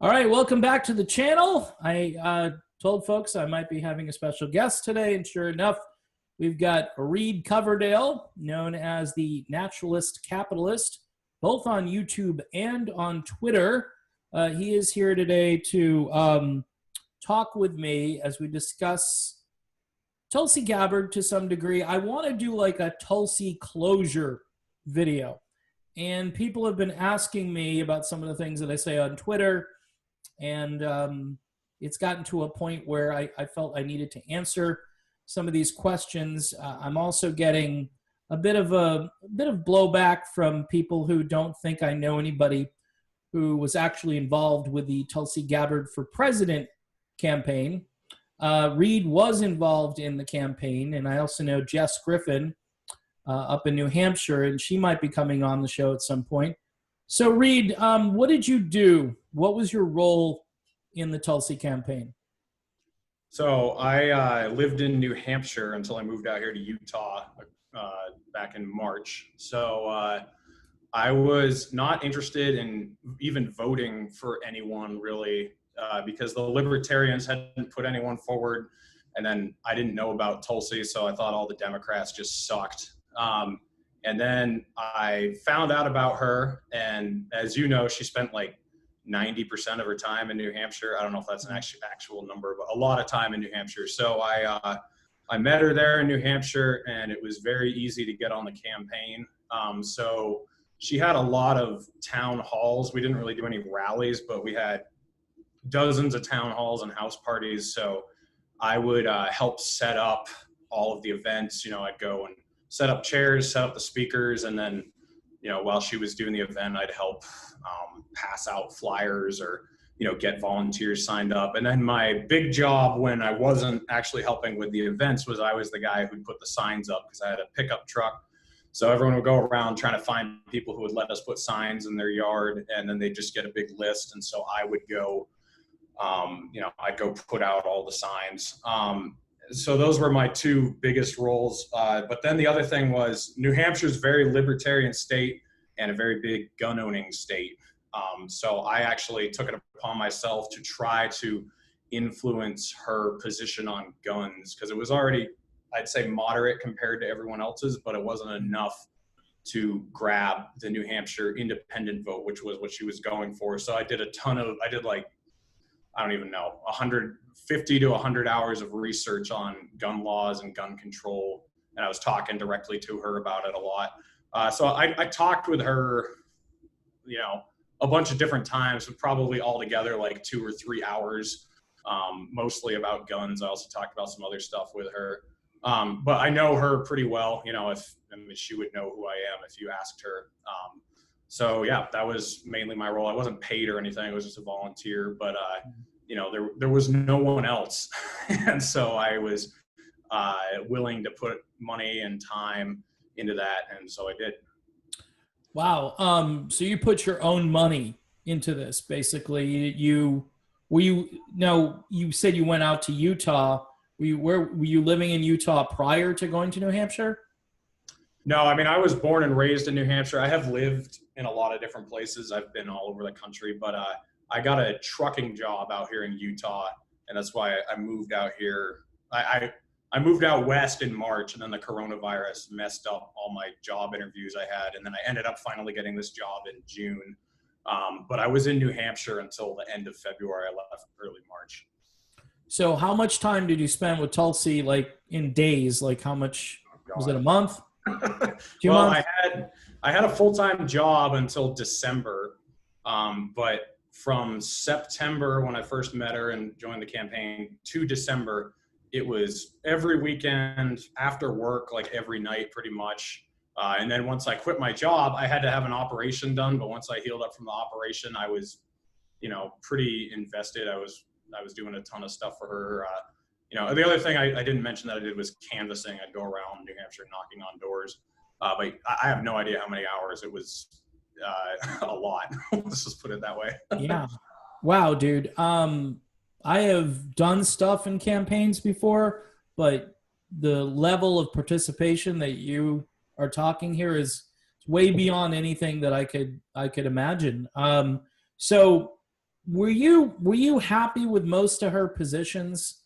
All right, welcome back to the channel. I told folks I might be having a special guest today, and sure enough, we've got Reed Coverdale, known as the Naturalist Capitalist, both on YouTube and on Twitter. He is here today to talk with me as we discuss Tulsi Gabbard to some degree. I want to do like a Tulsi closure video, and people have been asking me about some of the things that I say on Twitter. And it's gotten to a point where I felt I needed to answer some of these questions. I'm also getting a bit of blowback from people who don't think I know anybody who was actually involved with the Tulsi Gabbard for President campaign. Reed was involved in the campaign, and I also know Jess Griffin up in New Hampshire, and she might be coming on the show at some point. So, Reed, what did you do? What was your role in the Tulsi campaign? So I lived in New Hampshire until I moved out here to Utah back in March. So I was not interested in even voting for anyone really because the Libertarians hadn't put anyone forward. And then I didn't know about Tulsi, so I thought all the Democrats just sucked. And then I found out about her, and as you know, she spent like 90% of her time in New Hampshire. I don't know if that's an actual number, but a lot of time in New Hampshire. So I met her there in New Hampshire, and it was very easy to get on the campaign. So she had a lot of town halls. We didn't really do any rallies, but we had dozens of town halls and house parties. So I would help set up all of the events. You know, I'd go and set up chairs, set up the speakers, and then, you know, while she was doing the event, I'd help pass out flyers or, you know, get volunteers signed up. And then my big job when I wasn't actually helping with the events was I was the guy who'd put the signs up because I had a pickup truck. So everyone would go around trying to find people who would let us put signs in their yard, and then they'd just get a big list. And so I would go, you know, I'd go put out all the signs. So those were my two biggest roles. But then the other thing was New Hampshire's a very libertarian state and a very big gun owning state. So I actually took it upon myself to try to influence her position on guns because it was already, I'd say, moderate compared to everyone else's, but it wasn't enough to grab the New Hampshire independent vote, which was what she was going for. So I did like, I don't even know, 150 to 100 hours of research on gun laws and gun control. And I was talking directly to her about it a lot. So I talked with her, you know, a bunch of different times, but probably altogether like 2 or 3 hours, mostly about guns. I also talked about some other stuff with her. But I know her pretty well, you know, she would know who I am if you asked her. So yeah, that was mainly my role. I wasn't paid or anything. I was just a volunteer, but you know, there was no one else. And so I was willing to put money and time into that. And so I did. Wow. So you put your own money into this, basically. You said you went out to Utah. Were you living in Utah prior to going to New Hampshire? No, I mean, I was born and raised in New Hampshire. I have lived in a lot of different places. I've been all over the country, but I got a trucking job out here in Utah, and that's why I moved out here. I moved out west in March, and then the coronavirus messed up all my job interviews I had, and then I ended up finally getting this job in June. But I was in New Hampshire until the end of February. I left early March. So how much time did you spend with Tulsi, like in days? Like how much, was it a month? Well, months? I had a full-time job until December, but from September when I first met her and joined the campaign to December, it was every weekend after work, like every night pretty much. And then once I quit my job, I had to have an operation done. But once I healed up from the operation, I was, you know, pretty invested. I was doing a ton of stuff for her. You know, the other thing I didn't mention that I did was canvassing. I'd go around New Hampshire knocking on doors. But I have no idea how many hours. It was a lot. Let's just put it that way. Yeah. Wow, dude. I have done stuff in campaigns before, but the level of participation that you are talking here is way beyond anything that I could imagine. So were you happy with most of her positions,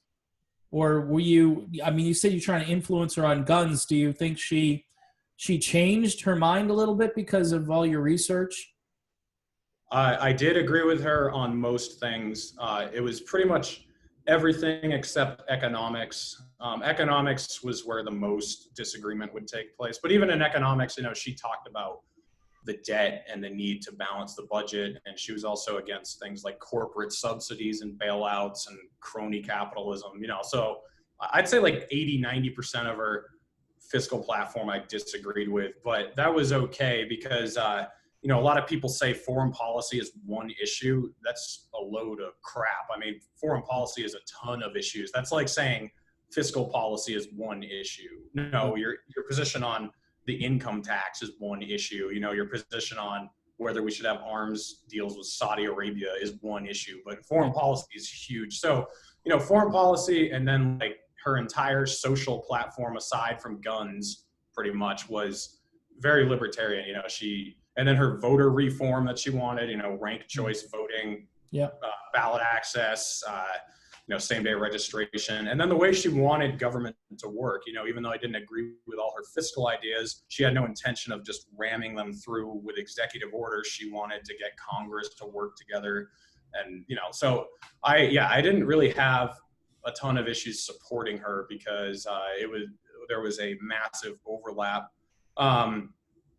or were you? I mean, you said you're trying to influence her on guns. Do you think she changed her mind a little bit because of all your research? I did agree with her on most things. It was pretty much everything except economics. Economics was where the most disagreement would take place. But even in economics, she talked about the debt and the need to balance the budget. And she was also against things like corporate subsidies and bailouts and crony capitalism. So I'd say like 80, 90% of her fiscal platform I disagreed with, but that was okay because, a lot of people say foreign policy is one issue. That's a load of crap. I mean, foreign policy is a ton of issues. That's like saying fiscal policy is one issue. No, your position on the income tax is one issue. Your position on whether we should have arms deals with Saudi Arabia is one issue, but foreign policy is huge. So, foreign policy and then like her entire social platform aside from guns pretty much was very libertarian. And then her voter reform that she wanted, ranked choice voting, Yeah. Ballot access, same day registration. And then the way she wanted government to work, even though I didn't agree with all her fiscal ideas, she had no intention of just ramming them through with executive orders. She wanted to get Congress to work together. And, so I didn't really have a ton of issues supporting her because there was a massive overlap.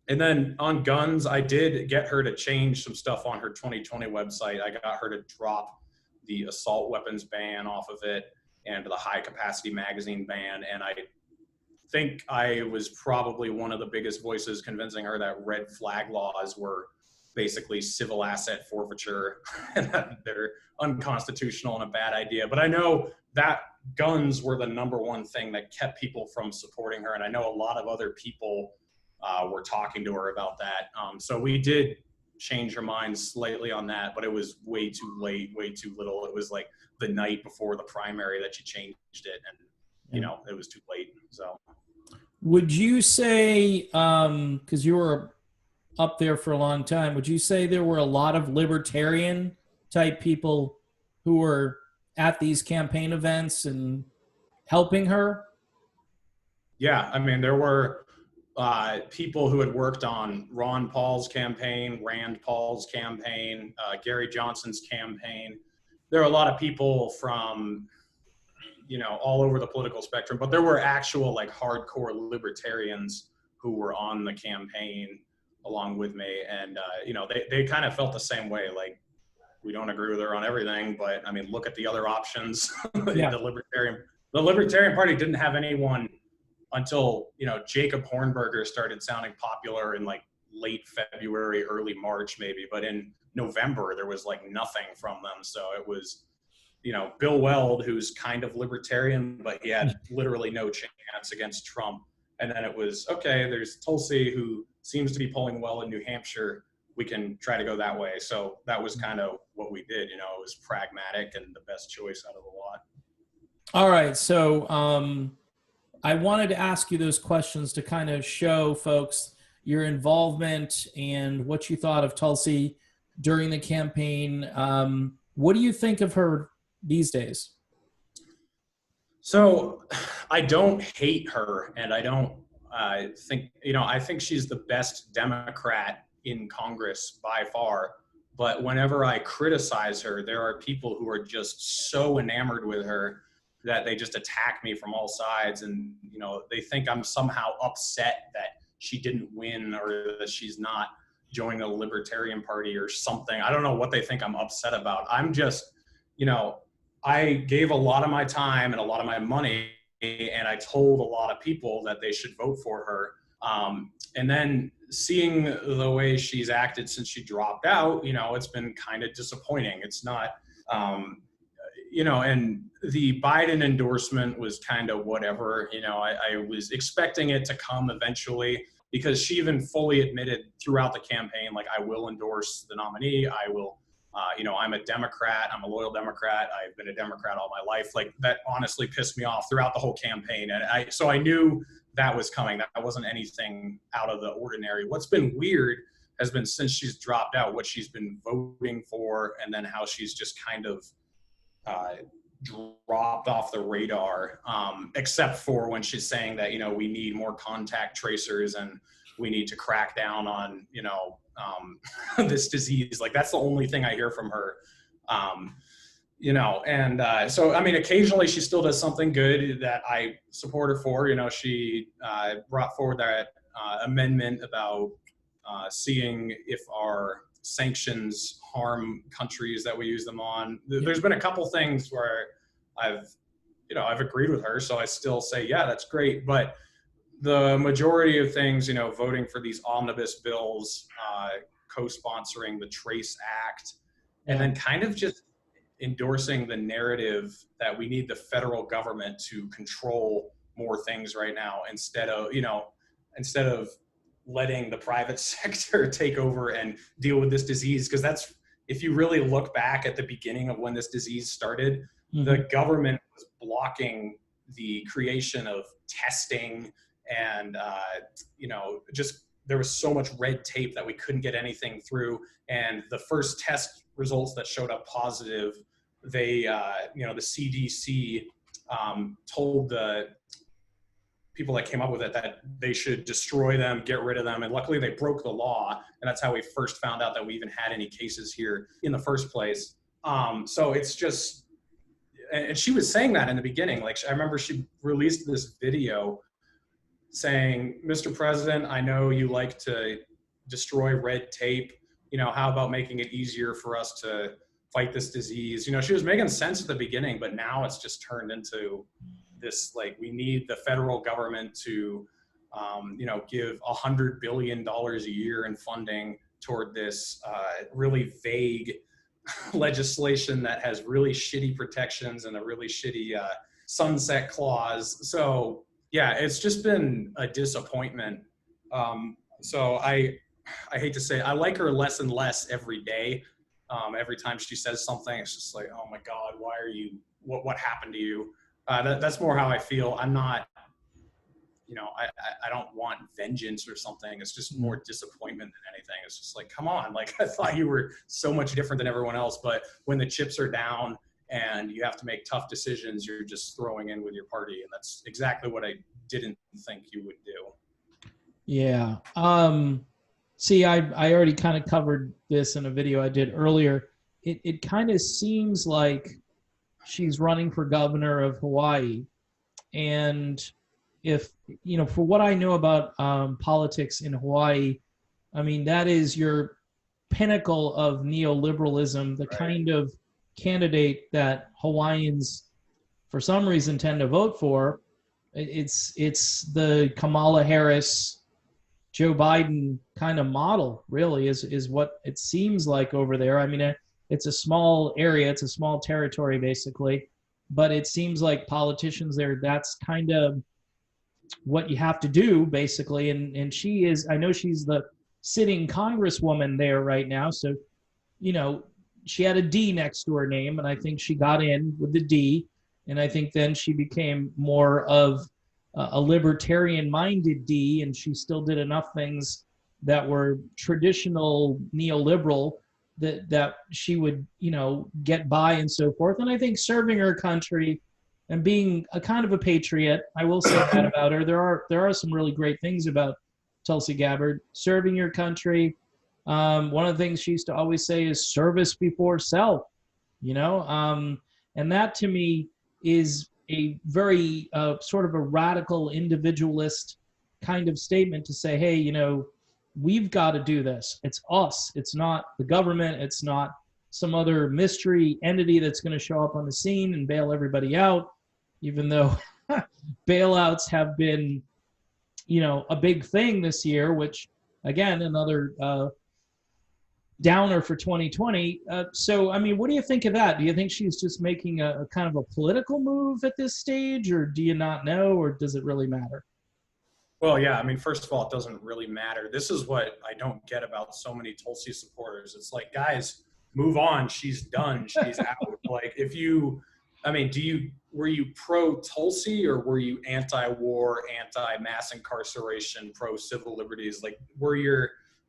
And then on guns, I did get her to change some stuff on her 2020 website. I got her to drop the assault weapons ban off of it and the high capacity magazine ban. And I think I was probably one of the biggest voices convincing her that red flag laws were basically civil asset forfeiture and that they're unconstitutional and a bad idea. But I know that guns were the number one thing that kept people from supporting her. And I know a lot of other people were talking to her about that. So we did change her mind slightly on that, but it was way too late, way too little. It was like the night before the primary that she changed it, and it was too late. So Would you say, because you were up there for a long time, would you say there were a lot of libertarian type people who were at these campaign events and helping her? Yeah, I mean, there were people who had worked on Ron Paul's campaign, Rand Paul's campaign, Gary Johnson's campaign. There are a lot of people from, all over the political spectrum, but there were actual like hardcore libertarians who were on the campaign along with me. And, they kind of felt the same way. Like, we don't agree with her on everything, but I mean, look at the other options. Yeah. The Libertarian Party didn't have anyone until, Jacob Hornberger started sounding popular in like late February, early March maybe, but in November there was like nothing from them. So it was, Bill Weld, who's kind of libertarian, but he had literally no chance against Trump. And then it was, okay, there's Tulsi, who seems to be polling well in New Hampshire. We can try to go that way. So that was kind of what we did. It was pragmatic and the best choice out of the lot. All right. So I wanted to ask you those questions to kind of show folks your involvement and what you thought of Tulsi during the campaign. What do you think of her these days? So I don't hate her, and I don't think, I think she's the best Democrat in Congress by far. But whenever I criticize her, there are people who are just so enamored with her that they just attack me from all sides. And, they think I'm somehow upset that she didn't win or that she's not joining the Libertarian Party or something. I don't know what they think I'm upset about. I'm just, I gave a lot of my time and a lot of my money, and I told a lot of people that they should vote for her. And then seeing the way she's acted since she dropped out, it's been kind of disappointing. It's not, and the Biden endorsement was kind of whatever. I was expecting it to come eventually because she even fully admitted throughout the campaign, like, I will endorse the nominee. I will, I'm a Democrat. I'm a loyal Democrat. I've been a Democrat all my life. Like, that honestly pissed me off throughout the whole campaign. And so I knew that was coming. That wasn't anything out of the ordinary. What's been weird has been, since she's dropped out, what she's been voting for, and then how she's just kind of dropped off the radar, except for when she's saying that, we need more contact tracers and we need to crack down on, this disease. Like, that's the only thing I hear from her. So, I mean, occasionally she still does something good that I support her for. She brought forward that amendment about seeing if our sanctions harm countries that we use them on. There's been a couple things where I've agreed with her, so I still say, yeah, that's great. But the majority of things, voting for these omnibus bills, co-sponsoring the Trace Act, and then kind of just endorsing the narrative that we need the federal government to control more things right now, instead of letting the private sector take over and deal with this disease. Because that's, if you really look back at the beginning of when this disease started, the government was blocking the creation of testing, and just, there was so much red tape that we couldn't get anything through. And the first test results that showed up positive, they the CDC told the people that came up with it that they should destroy them, get rid of them. And luckily they broke the law. And that's how we first found out that we even had any cases here in the first place. So it's just, and she was saying that in the beginning. Like, I remember she released this video saying, Mr. President, I know you like to destroy red tape. How about making it easier for us to fight this disease? She was making sense at the beginning, but now it's just turned into this, like, we need the federal government to, give $100 billion a year in funding toward this really vague legislation that has really shitty protections and a really shitty sunset clause. So yeah, it's just been a disappointment. So I hate to say, I like her less and less every day. Every time she says something, it's just like, oh my God, why are you, what happened to you? That's more how I feel. I'm not, I don't want vengeance or something. It's just more disappointment than anything. It's just like, come on, like, I thought you were so much different than everyone else. But when the chips are down and you have to make tough decisions, you're just throwing in with your party. And that's exactly what I didn't think you would do. Yeah. See, I already kind of covered this in a video I did earlier. It kind of seems like she's running for governor of Hawaii. And if, for what I know about politics in Hawaii, I mean, that is your pinnacle of neoliberalism, the kind of candidate that Hawaiians, for some reason, tend to vote for. It's the Kamala Harris, Joe Biden kind of model, really, is what it seems like over there. I mean, it's a small area, it's a small territory, basically, but it seems like politicians there, that's kind of what you have to do, basically. And she is, I know she's the sitting congresswoman there right now, so, she had a D next to her name, and I think she got in with the D, and I think then she became more of a libertarian-minded D, and she still did enough things that were traditional neoliberal that she would, get by and so forth. And I think serving her country and being a kind of a patriot, I will say that about her. There are some really great things about Tulsi Gabbard. Serving your country. One of the things she used to always say is service before self, and that to me is a very sort of a radical individualist kind of statement to say, hey, we've got to do this. It's us. It's not the government. It's not some other mystery entity that's going to show up on the scene and bail everybody out, even though bailouts have been, a big thing this year, which, again, another downer for 2020. So, I mean, what do you think of that? Do you think she's just making a kind of a political move at this stage, or do you not know, or does it really matter? Well, yeah, I mean, first of all, it doesn't really matter. This is what I don't get about so many Tulsi supporters. It's like, guys, move on. She's done. She's out. Like, were you pro Tulsi, or were you anti-war, anti-mass incarceration, pro civil liberties? Like, were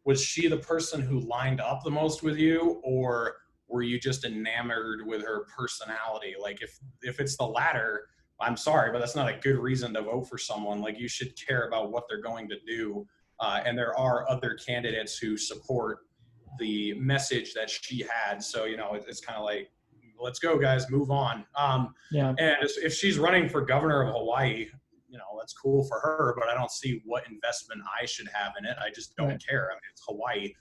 was she the person who lined up the most with you, or were you just enamored with her personality? Like if it's the latter, I'm sorry, but that's not a good reason to vote for someone. Like, you should care about what they're going to do. And there are other candidates who support the message that she had. So, it's kind of like, let's go, guys, move on. Yeah. And if she's running for governor of Hawaii, that's cool for her, but I don't see what investment I should have in it. I just don't care. I mean, it's Hawaii.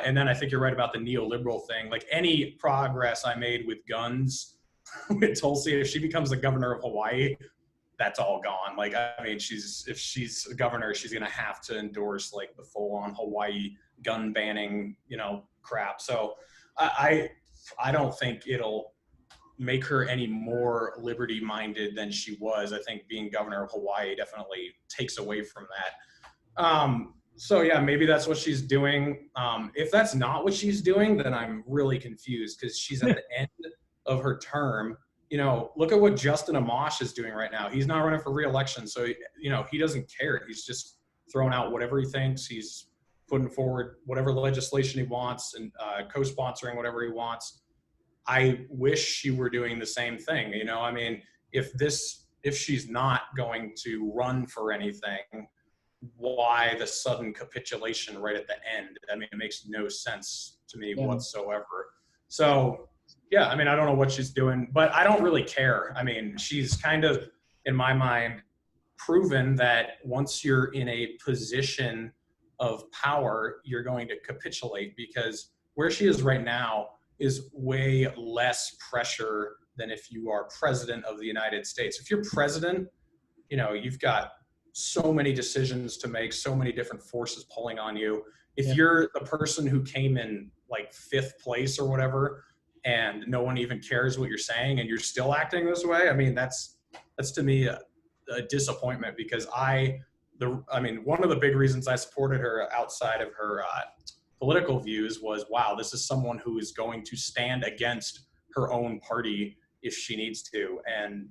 And then I think you're right about the neoliberal thing. Like, any progress I made with guns with Tulsi, if she becomes the governor of Hawaii, that's all gone. Like, I mean, if she's a governor, she's going to have to endorse like the full on Hawaii gun banning, crap. So I don't think it'll make her any more liberty minded than she was. I think being governor of Hawaii definitely takes away from that. So yeah, maybe that's what she's doing. If that's not what she's doing, then I'm really confused, because she's at the end of her term. Look at what Justin Amash is doing right now. He's not running for re-election, so he doesn't care. He's just throwing out whatever he thinks. He's putting forward whatever legislation he wants and co-sponsoring whatever he wants. I wish she were doing the same thing. I mean, if she's not going to run for anything, why the sudden capitulation right at the end? I mean, it makes no sense to me whatsoever. So yeah, I mean, I don't know what she's doing, but I don't really care. I mean, she's kind of, in my mind, proven that once you're in a position of power, you're going to capitulate, because where she is right now is way less pressure than if you are president of the United States. If you're president, you've got so many decisions to make, so many different forces pulling on you. If you're the person who came in like 5th place or whatever, and no one even cares what you're saying, and you're still acting this way, I mean, that's to me a disappointment, because one of the big reasons I supported her outside of her political views was, wow, this is someone who is going to stand against her own party if she needs to. And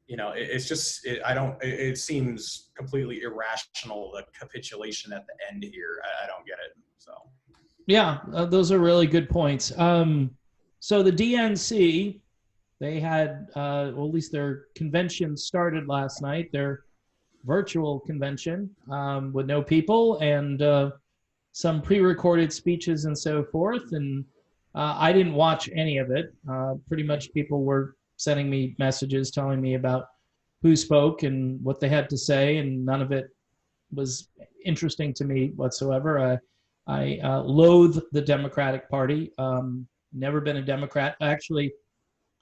it seems completely irrational, the capitulation at the end here. I don't get it. So yeah, those are really good points. So the DNC, they had, well, at least their convention started last night, their virtual convention with no people, and some pre-recorded speeches and so forth. And I didn't watch any of it. Pretty much people were sending me messages telling me about who spoke and what they had to say, and none of it was interesting to me whatsoever. I loathe the Democratic Party. Never been a Democrat. Actually,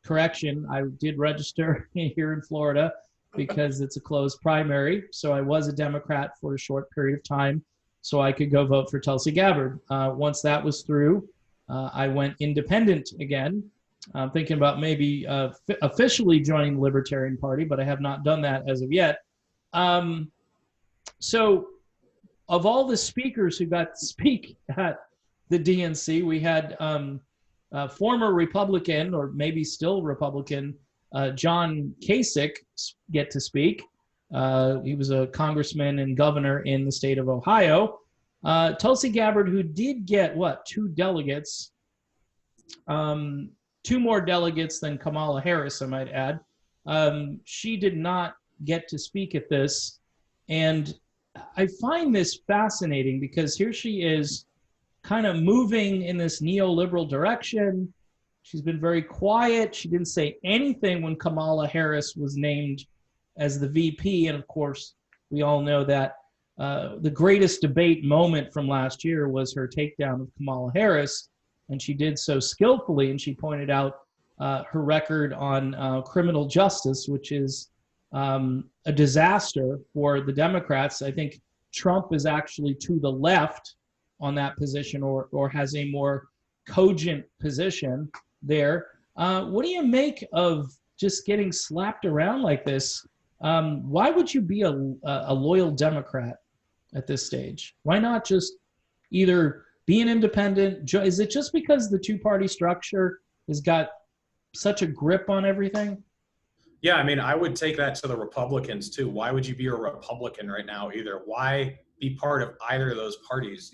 correction, I did register here in Florida because it's a closed primary. So I was a Democrat for a short period of time so I could go vote for Tulsi Gabbard. Once that was through, I went independent again. I'm thinking about maybe officially joining the Libertarian Party, but I have not done that as of yet. So of all the speakers who got to speak at the DNC, we had former Republican, or maybe still Republican, John Kasich get to speak. He was a congressman and governor in the state of Ohio. Tulsi Gabbard, who did get, 2 delegates, 2 more delegates than Kamala Harris, I might add. She did not get to speak at this. And I find this fascinating, because here she is kind of moving in this neoliberal direction. She's been very quiet. She didn't say anything when Kamala Harris was named as the VP. And of course, we all know that the greatest debate moment from last year was her takedown of Kamala Harris. And she did so skillfully. And she pointed out her record on criminal justice, which is a disaster for the Democrats. I think Trump is actually to the left on that position, or has a more cogent position there. What do you make of just getting slapped around like this? Why would you be a loyal Democrat at this stage? Why not just either be an independent? Is it just because the 2-party structure has got such a grip on everything? Yeah, I mean, I would take that to the Republicans too. Why would you be a Republican right now either? Why be part of either of those parties?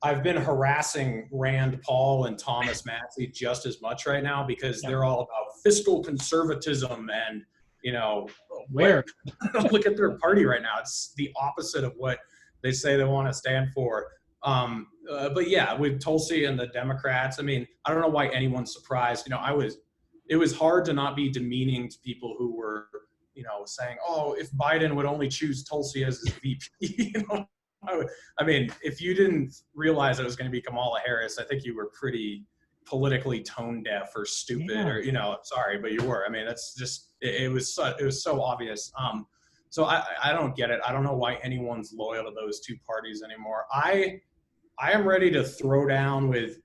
I've been harassing Rand Paul and Thomas Massey just as much right now because they're all about fiscal conservatism and, you know, Where? look at their party right now. It's the opposite of what they say they want to stand for. But yeah, with Tulsi and the Democrats, I mean, I don't know why anyone's surprised. You know, it was hard to not be demeaning to people who were, you know, saying, oh, if Biden would only choose Tulsi as his VP, you know, I mean, if you didn't realize it was going to be Kamala Harris, I think you were pretty politically tone deaf or stupid, or, you know, sorry, but you were. I mean, that's just, it was so obvious. So I don't get it. I don't know why anyone's loyal to those two parties anymore. I am ready to throw down with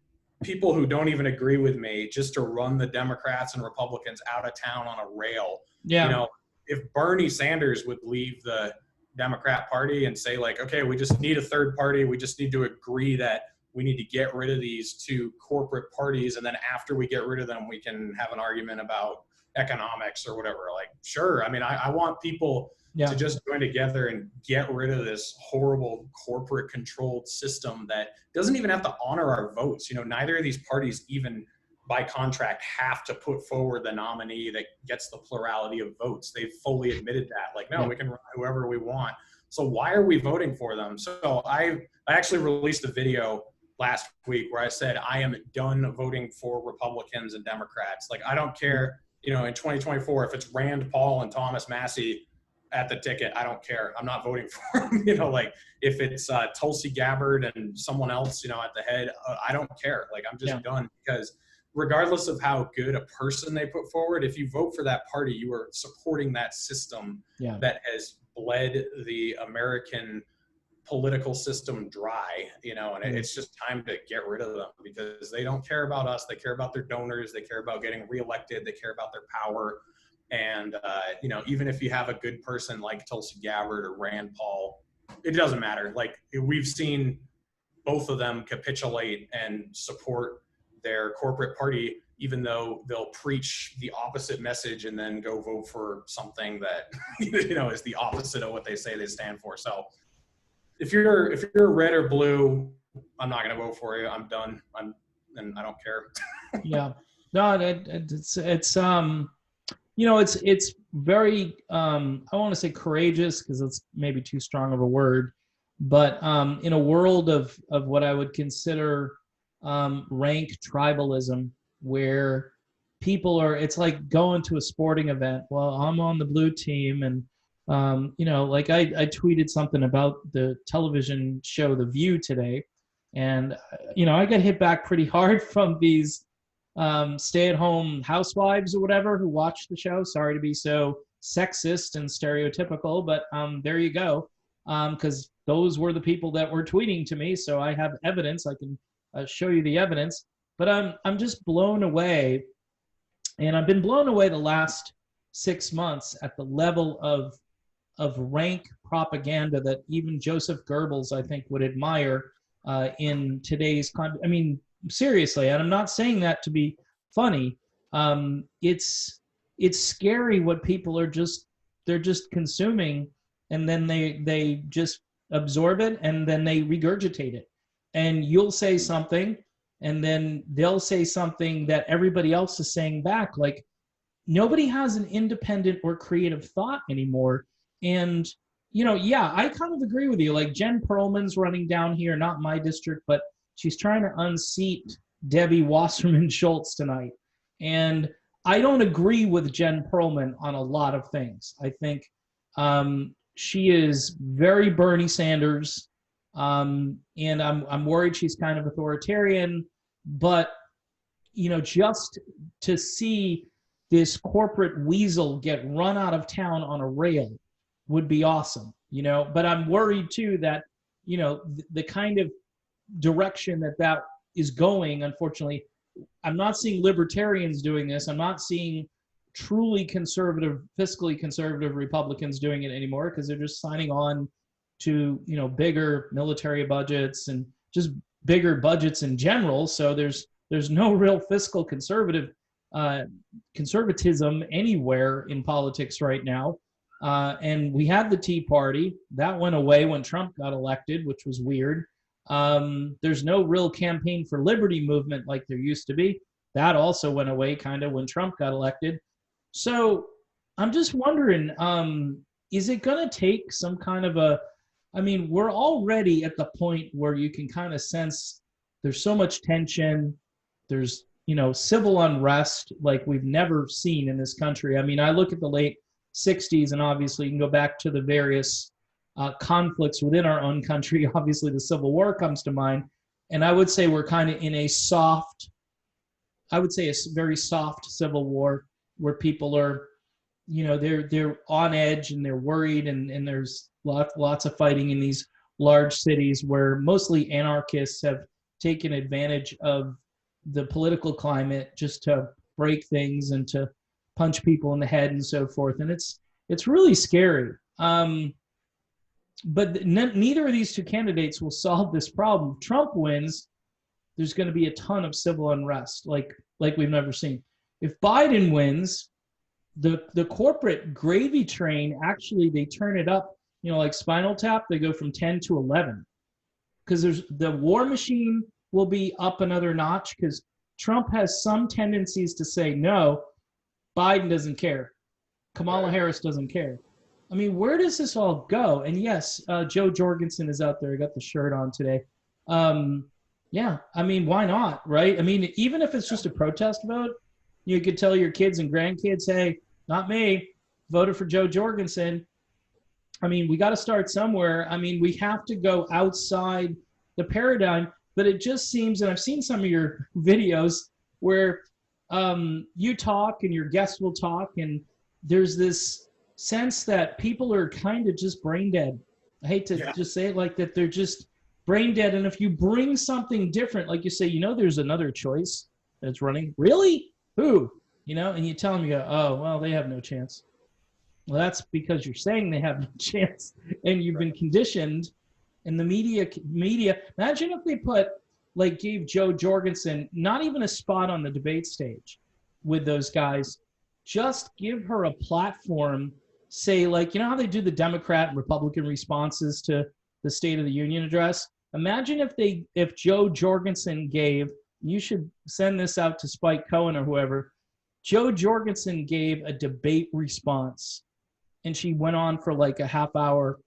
people who don't even agree with me just to run the Democrats and Republicans out of town on a rail. Yeah. You know, if Bernie Sanders would leave the Democrat Party and say, like, okay, we just need a third party. We just need to agree that we need to get rid of these two corporate parties. And then after we get rid of them, we can have an argument about economics or whatever. Like, sure. I mean, I want people to just join together and get rid of this horrible corporate controlled system that doesn't even have to honor our votes. You know, neither of these parties even by contract have to put forward the nominee that gets the plurality of votes. They've fully admitted that. Like, no, we can run whoever we want. So why are we voting for them? So I actually released a video last week where I said, I am done voting for Republicans and Democrats. Like, I don't care, you know, in 2024, if it's Rand Paul and Thomas Massey at the ticket, I don't care. I'm not voting for them. You know, like if it's Tulsi Gabbard and someone else, you know, at the head, I don't care. Like, I'm just done, because regardless of how good a person they put forward, if you vote for that party, you are supporting that system that has bled the American political system dry, you know, and it's just time to get rid of them, because they don't care about us. They care about their donors. They care about getting reelected. They care about their power. And, you know, even if you have a good person like Tulsi Gabbard or Rand Paul, it doesn't matter. Like, we've seen both of them capitulate and support their corporate party, even though they'll preach the opposite message and then go vote for something that, you know, is the opposite of what they say they stand for. So if you're red or blue, I'm not going to vote for you. I'm done. And I don't care. Yeah. No, it's you know, it's very, I want to say courageous, because it's maybe too strong of a word, but in a world of what I would consider rank tribalism, where people are, it's like going to a sporting event. Well, I'm on the blue team, and you know, like I tweeted something about the television show The View today, and you know, I got hit back pretty hard from these stay-at-home housewives or whatever who watch the show. Sorry to be so sexist and stereotypical, but there you go, because those were the people that were tweeting to me, so I have evidence. I can show you the evidence. But I'm just blown away, and I've been blown away the last 6 months at the level of rank propaganda that even Joseph Goebbels, I think, would admire in today's I mean, seriously, and I'm not saying that to be funny. It's scary what people are they're just consuming, and then they just absorb it, and then they regurgitate it. And you'll say something, and then they'll say something that everybody else is saying back. Like, nobody has an independent or creative thought anymore. And, you know, yeah, I kind of agree with you. Like, Jen Perlman's running down here, not my district, but she's trying to unseat Debbie Wasserman Schultz tonight. And I don't agree with Jen Perlman on a lot of things. I think she is very Bernie Sanders. And I'm worried she's kind of authoritarian, but, you know, just to see this corporate weasel get run out of town on a rail would be awesome, you know. But I'm worried too that, you know, the kind of direction that is going, unfortunately, I'm not seeing libertarians doing this. I'm not seeing truly conservative, fiscally conservative Republicans doing it anymore, because they're just signing on to, you know, bigger military budgets and just bigger budgets in general. So there's no real fiscal conservatism anywhere in politics right now. And we had the Tea Party that went away when Trump got elected, which was weird. There's no real campaign for liberty movement like there used to be. That also went away kind of when Trump got elected. So I'm just wondering, is it going to take some kind of a, I mean, we're already at the point where you can kind of sense there's so much tension. There's, civil unrest like we've never seen in this country. I mean, I look at the late 60s, and obviously you can go back to the various conflicts within our own country. Obviously, the Civil War comes to mind. And I would say we're kind of in a very soft civil war where people are, they're on edge and they're worried, and there's lots of fighting in these large cities where mostly anarchists have taken advantage of the political climate just to break things and to punch people in the head and so forth. And it's really scary. But neither of these two candidates will solve this problem. If Trump wins, there's going to be a ton of civil unrest like we've never seen. If Biden wins, the corporate gravy train, actually they turn it up, like Spinal Tap, they go from 10 to 11, because there's the war machine will be up another notch, because Trump has some tendencies to say no. Biden doesn't care. Kamala Harris doesn't care. I mean, where does this all go? And yes, Joe Jorgensen is out there. I got the shirt on today. Yeah, I mean, why not, right? I mean, even if it's just a protest vote, you could tell your kids and grandkids, hey, not me, voted for Joe Jorgensen. I mean, we got to start somewhere. I mean, we have to go outside the paradigm, but it just seems, and I've seen some of your videos where you talk and your guests will talk, and there's this sense that people are kind of just brain dead. I hate to just say it like that. They're just brain dead. And if you bring something different, like you say, there's another choice that's running. Really? Who? And you tell them, you go, oh, well, they have no chance. Well, that's because you're saying they have no chance, and you've been conditioned. And the media, imagine if they gave Joe Jorgensen not even a spot on the debate stage with those guys, just give her a platform, say, how they do the Democrat and Republican responses to the State of the Union address. Imagine if Joe Jorgensen gave, you should send this out to Spike Cohen or whoever, Joe Jorgensen gave a debate response, and she went on for like a half hour,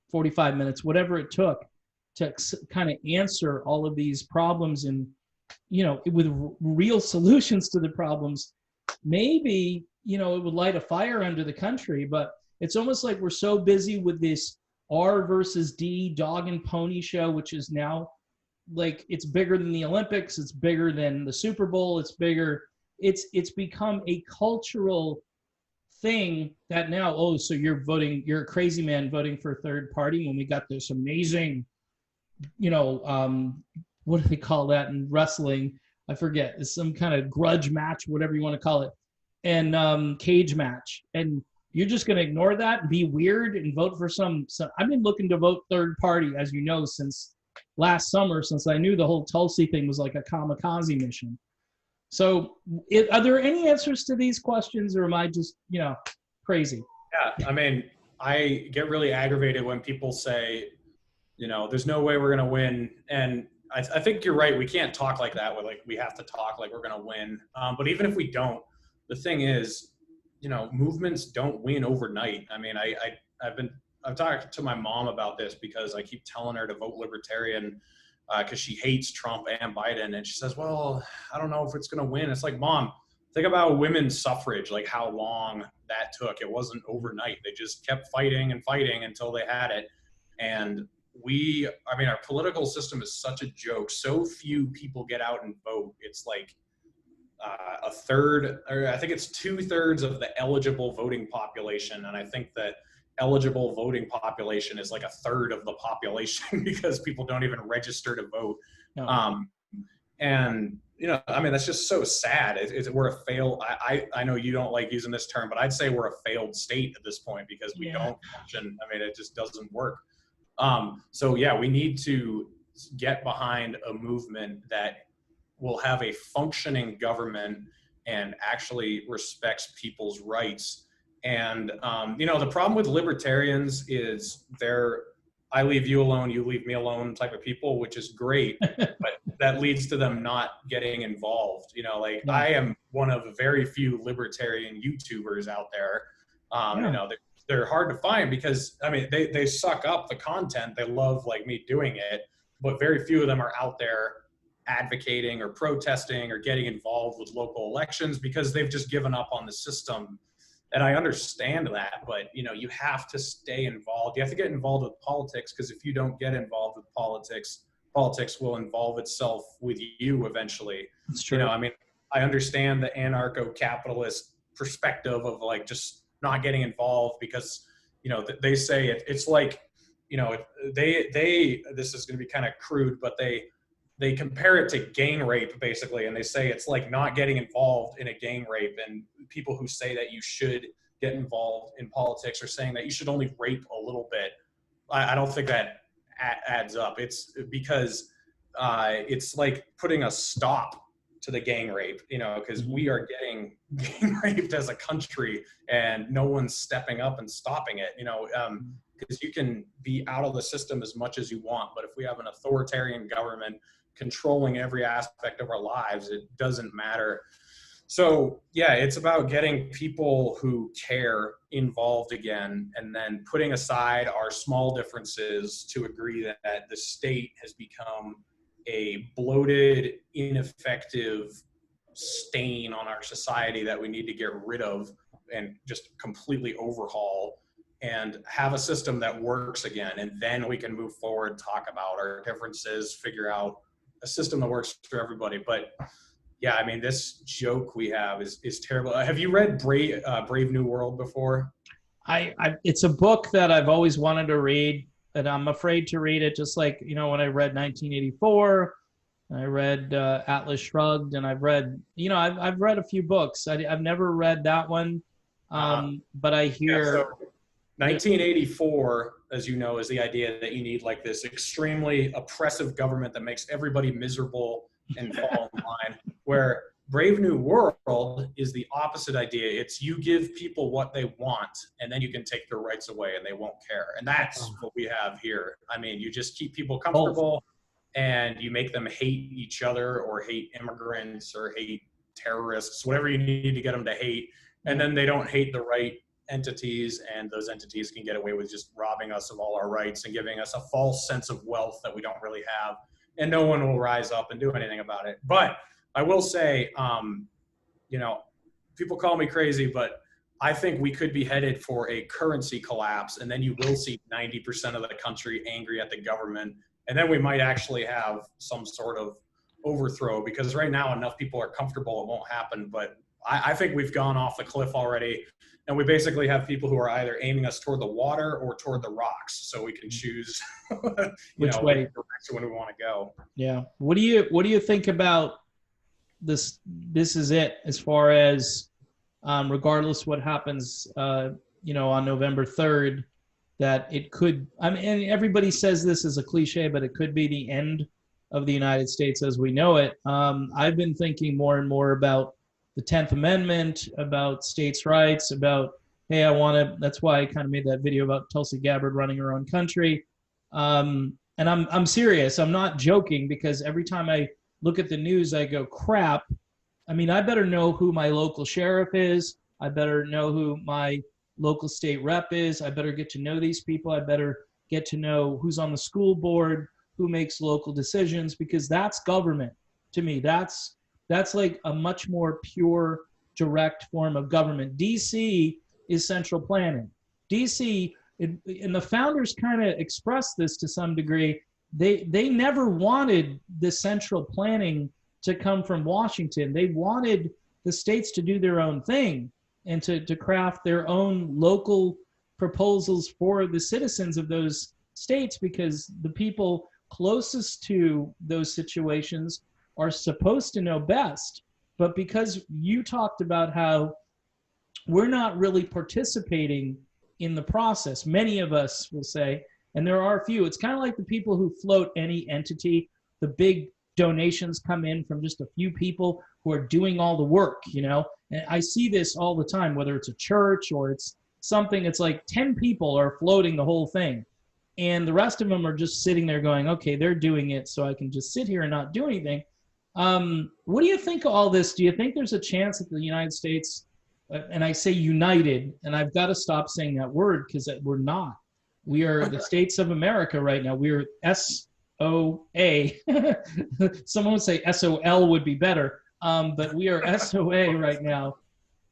45 minutes, whatever it took, to kind of answer all of these problems and, with real solutions to the problems. Maybe, it would light a fire under the country, but it's almost like we're so busy with this R versus D dog and pony show, which is now like, it's bigger than the Olympics. It's bigger than the Super Bowl. It's bigger. It's become a cultural thing that now, oh, so you're a crazy man voting for a third party when we got this amazing, what do they call that in wrestling? I forget. It's some kind of grudge match, whatever you want to call it, and cage match. And you're just going to ignore that and be weird and vote for some. I've been looking to vote third party, as you know, since last summer, since I knew the whole Tulsi thing was like a kamikaze mission. So are there any answers to these questions, or am I just, crazy? Yeah, I mean, I get really aggravated when people say, there's no way we're going to win. And I think you're right. We can't talk like that. We have to talk like we're going to win. But even if we don't, the thing is, movements don't win overnight. I mean, I've talked to my mom about this because I keep telling her to vote Libertarian because she hates Trump and Biden. And she says, well, I don't know if it's going to win. It's like, Mom, think about women's suffrage, like how long that took. It wasn't overnight. They just kept fighting and fighting until they had it. And our political system is such a joke. So few people get out and vote. It's like a third, or I think it's 2/3 of the eligible voting population. And I think that eligible voting population is like a third of the population because people don't even register to vote. No. That's just so sad. We're a failed, I know you don't like using this term, but I'd say we're a failed state at this point because we don't function. It just doesn't work. We need to get behind a movement that will have a functioning government and actually respects people's rights. And, the problem with libertarians is they're I leave you alone, you leave me alone type of people, which is great, but that leads to them not getting involved. Like Yeah. I am one of very few libertarian YouTubers out there. They're hard to find because they suck up the content. They love like me doing it, but very few of them are out there advocating or protesting or getting involved with local elections because they've just given up on the system. And I understand that, but you have to stay involved. You have to get involved with politics, because if you don't get involved with politics will involve itself with you eventually. That's true. I understand the anarcho-capitalist perspective of like just not getting involved because they say it's like this is going to be kind of crude, but they compare it to gang rape basically, and they say it's like not getting involved in a gang rape. And people who say that you should get involved in politics are saying that you should only rape a little bit. I don't think that adds up. It's because it's like putting a stop to the gang rape, because we are getting gang raped as a country and no one's stepping up and stopping it, because you can be out of the system as much as you want, but if we have an authoritarian government controlling every aspect of our lives, it doesn't matter. So yeah, it's about getting people who care involved again, and then putting aside our small differences to agree that the state has become a bloated, ineffective stain on our society that we need to get rid of and just completely overhaul and have a system that works again. And then we can move forward, talk about our differences, figure out a system that works for everybody. But yeah, this joke we have is terrible. Have you read Brave New World before? It's a book that I've always wanted to read, and I'm afraid to read it. Just like, when I read 1984, I read Atlas Shrugged, and I've read, I've read a few books. I've never read that one, but I hear. Yeah, so 1984, as you know, is the idea that you need like this extremely oppressive government that makes everybody miserable and fall in line, where Brave New World is the opposite idea. It's you give people what they want, and then you can take their rights away and they won't care. And that's what we have here. You just keep people comfortable and you make them hate each other or hate immigrants or hate terrorists, whatever you need to get them to hate. And then they don't hate the right entities, and those entities can get away with just robbing us of all our rights and giving us a false sense of wealth that we don't really have. And no one will rise up and do anything about it. But I will say, people call me crazy, but I think we could be headed for a currency collapse, and then you will see 90% of the country angry at the government, and then we might actually have some sort of overthrow, because right now enough people are comfortable it won't happen. But I think we've gone off the cliff already, and we basically have people who are either aiming us toward the water or toward the rocks, so we can choose which way direction when we want to go. Yeah. What do you think about this? This is it, as far as regardless what happens, on November 3rd, that it could. And everybody says this is a cliche, but it could be the end of the United States as we know it. I've been thinking more and more about the 10th Amendment, about states' rights, about, hey, that's why I kind of made that video about Tulsi Gabbard running her own country. And I'm serious. I'm not joking, because every time I look at the news, I go, crap. I better know who my local sheriff is. I better know who my local state rep is. I better get to know these people. I better get to know who's on the school board, who makes local decisions, because that's government to me. That's like a much more pure, direct form of government. DC is central planning. DC, and the founders kind of expressed this to some degree. They never wanted the central planning to come from Washington. They wanted the states to do their own thing and to craft their own local proposals for the citizens of those states, because the people closest to those situations are supposed to know best. But because you talked about how we're not really participating in the process, many of us will say, and there are a few, it's kind of like the people who float any entity. The big donations come in from just a few people who are doing all the work, And I see this all the time, whether it's a church or it's something, it's like 10 people are floating the whole thing. and the rest of them are just sitting there going, okay, they're doing it, so I can just sit here and not do anything. What do you think of all this? Do you think there's a chance that the United States, and I say united, and I've got to stop saying that word because we're not. We are the States of America right now. We're SOA. Someone would say SOL would be better, but we are SOA right now.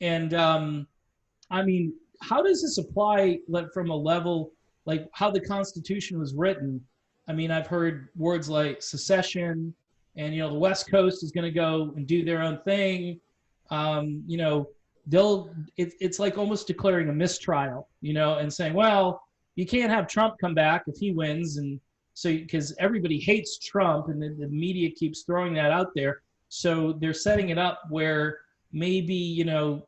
And I mean, how does this apply from a level like how the Constitution was written? I mean, I've heard words like secession, and the West Coast is going to go and do their own thing. It's like almost declaring a mistrial, and saying, well, you can't have Trump come back if he wins, and so because everybody hates Trump, and the media keeps throwing that out there, so they're setting it up where maybe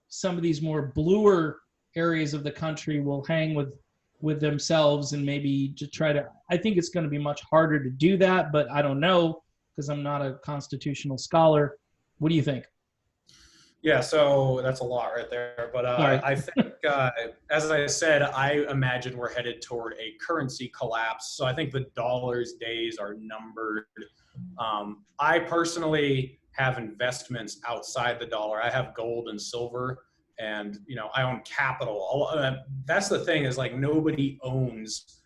some of these more bluer areas of the country will hang with themselves, and maybe to try to. I think it's going to be much harder to do that, but I don't know because I'm not a constitutional scholar. What do you think? Yeah, so that's a lot right there. But I think, as I said, I imagine we're headed toward a currency collapse. So I think the dollar's days are numbered. I personally have investments outside the dollar. I have gold and silver, and I own capital. That's the thing, is like nobody owns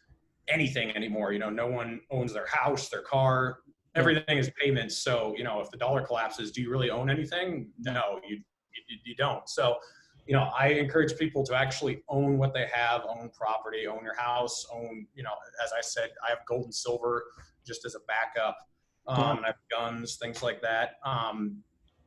anything anymore. No one owns their house, their car. Everything is payments. So, if the dollar collapses, do you really own anything? No, you don't. So, I encourage people to actually own what they have, own property, own your house, own, as I said, I have gold and silver just as a backup. And I have guns, things like that.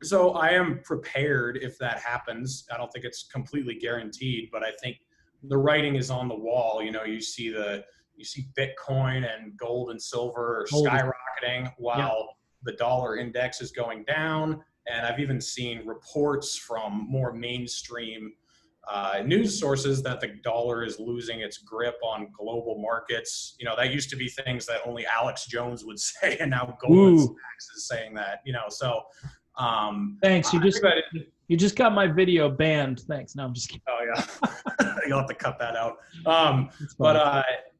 So I am prepared if that happens. I don't think it's completely guaranteed, but I think the writing is on the wall. You see Bitcoin and gold and silver are skyrocketing while the dollar index is going down. And I've even seen reports from more mainstream news sources that the dollar is losing its grip on global markets. That used to be things that only Alex Jones would say, and now Goldman Sachs is saying that. So thanks. You just got my video banned. Thanks. No, I'm just kidding. Oh yeah, you'll have to cut that out.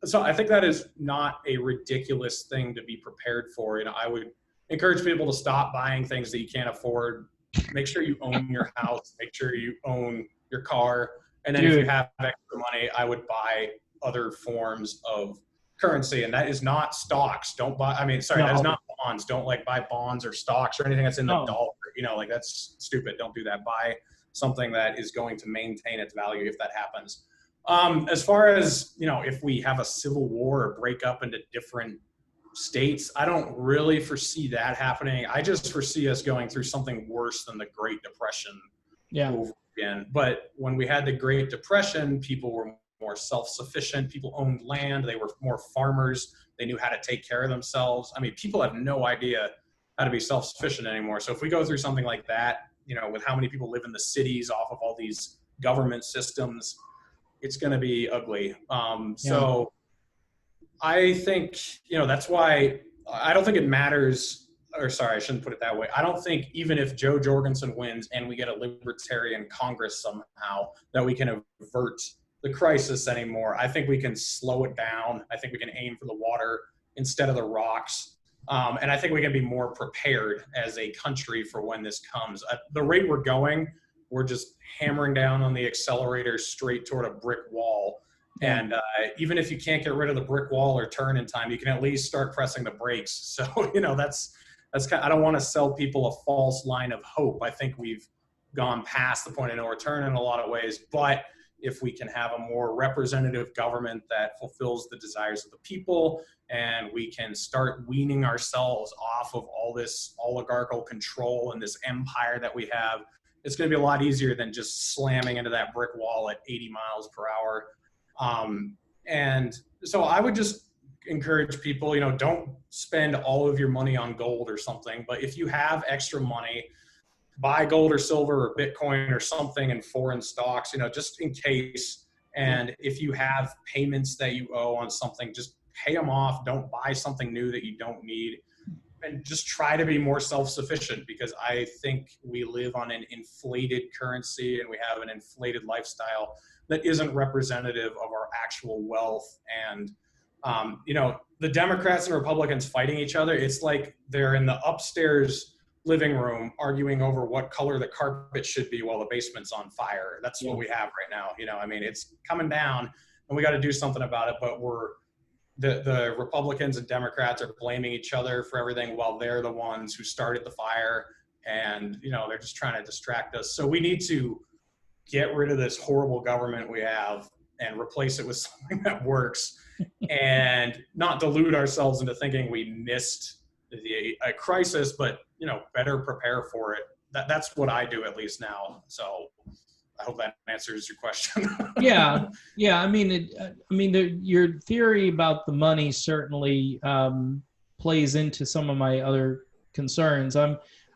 So I think that is not a ridiculous thing to be prepared for. I would encourage people to stop buying things that you can't afford. Make sure you own your house. Make sure you own your car. And then if you have extra money, I would buy other forms of currency. And that is not stocks. Don't buy. That is not bonds. Don't buy bonds or stocks or anything that's in the dollar. That's stupid. Don't do that. Buy something that is going to maintain its value if that happens. As far as, if we have a civil war or break up into different states, I don't really foresee that happening. I just foresee us going through something worse than the Great Depression over again. But when we had the Great Depression, people were more self-sufficient. People owned land. They were more farmers. They knew how to take care of themselves. People have no idea how to be self-sufficient anymore. So if we go through something like that, with how many people live in the cities off of all these government systems, it's going to be ugly. So I think, that's why I don't think it matters, or sorry, I shouldn't put it that way. I don't think even if Joe Jorgensen wins and we get a libertarian Congress somehow, that we can avert the crisis anymore. I think we can slow it down. I think we can aim for the water instead of the rocks. And I think we can be more prepared as a country for when this comes. At the rate we're going, we're just hammering down on the accelerator straight toward a brick wall. And even if you can't get rid of the brick wall or turn in time, you can at least start pressing the brakes. So, that's kind of, I don't want to sell people a false line of hope. I think we've gone past the point of no return in a lot of ways. But if we can have a more representative government that fulfills the desires of the people, and we can start weaning ourselves off of all this oligarchical control and this empire that we have, it's going to be a lot easier than just slamming into that brick wall at 80 miles per hour. And so I would just encourage people, don't spend all of your money on gold or something, but if you have extra money, buy gold or silver or Bitcoin or something in foreign stocks, just in case. And if you have payments that you owe on something, just pay them off. Don't buy something new that you don't need, and just try to be more self-sufficient, because I think we live on an inflated currency and we have an inflated lifestyle that isn't representative of our actual wealth and The Democrats and Republicans fighting each other, it's like they're in the upstairs living room arguing over what color the carpet should be while the basement's on fire. That's what we have right now. It's coming down and we got to do something about it, but the Republicans and Democrats are blaming each other for everything while they're the ones who started the fire, and they're just trying to distract us. So we need to get rid of this horrible government we have and replace it with something that works, and not delude ourselves into thinking we missed a crisis, but better prepare for it. That's what I do, at least now. So I hope that answers your question. Yeah. Your theory about the money certainly plays into some of my other concerns.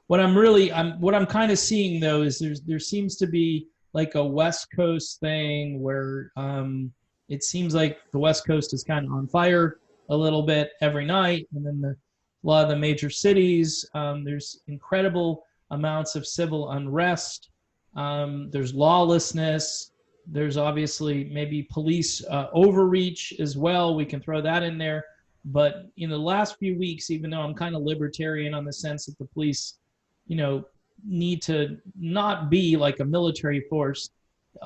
What I'm kind of seeing though is there seems to be like a West Coast thing where it seems like the West Coast is kind of on fire a little bit every night, and then a lot of the major cities, there's incredible amounts of civil unrest. There's lawlessness. There's obviously maybe police overreach as well. We can throw that in there. But in the last few weeks, even though I'm kind of libertarian on the sense that the police, need to not be like a military force,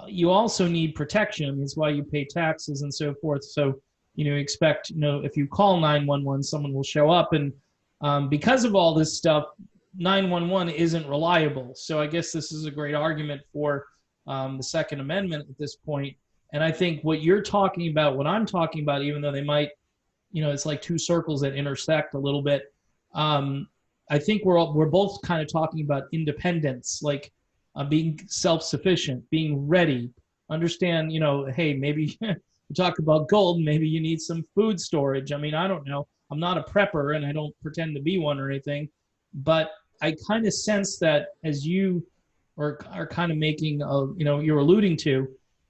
you also need protection. It's why you pay taxes and so forth. So, expect, if you call 911, someone will show up. And because of all this stuff, 911 isn't reliable. So I guess this is a great argument for the Second Amendment at this point. And I think what you're talking about, what I'm talking about, even though they might, it's like two circles that intersect a little bit. I think we're both kind of talking about independence, like being self-sufficient, being ready, understand, hey, maybe you talk about gold, maybe you need some food storage. I mean, I don't know. I'm not a prepper and I don't pretend to be one or anything, but I kind of sense that, as you are kind of making, you're alluding to,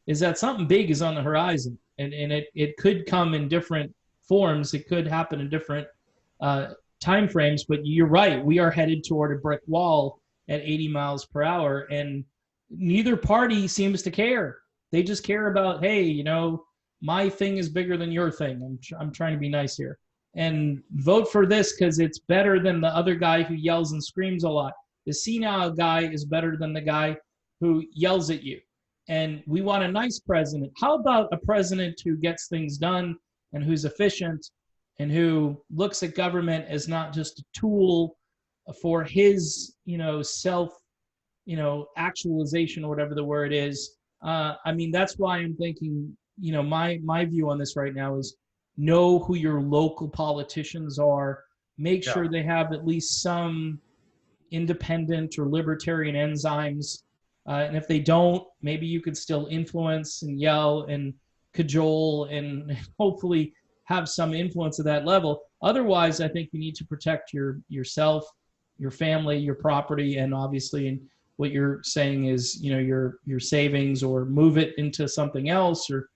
is that something big is on the horizon, and it could come in different forms. It could happen in different time frames, but you're right. We are headed toward a brick wall at 80 miles per hour, and neither party seems to care. They just care about, hey, my thing is bigger than your thing. I'm trying to be nice here. And vote for this because it's better than the other guy who yells and screams a lot. The senile guy is better than the guy who yells at you. And we want a nice president. How about a president who gets things done and who's efficient and who looks at government as not just a tool for his, self, actualization or whatever the word is. That's why I'm thinking, my view on this right now is know who your local politicians are. Make sure they have at least some independent or libertarian enzymes. And if they don't, maybe you could still influence and yell and cajole and hopefully have some influence at that level. Otherwise, I think you need to protect yourself, your family, your property, and obviously, and what you're saying is, your savings, or move it into something else. Or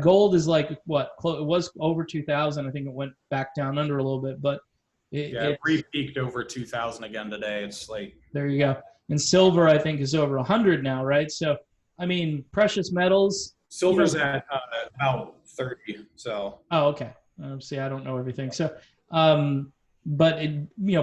gold is like what? It was over 2,000. I think it went back down under a little bit, but it re-peaked over 2,000 again today. It's like, there you go. And silver, I think, is over 100 now, right? So, precious metals. Silver's at about 30. So. Oh, okay. See, I don't know everything. So, but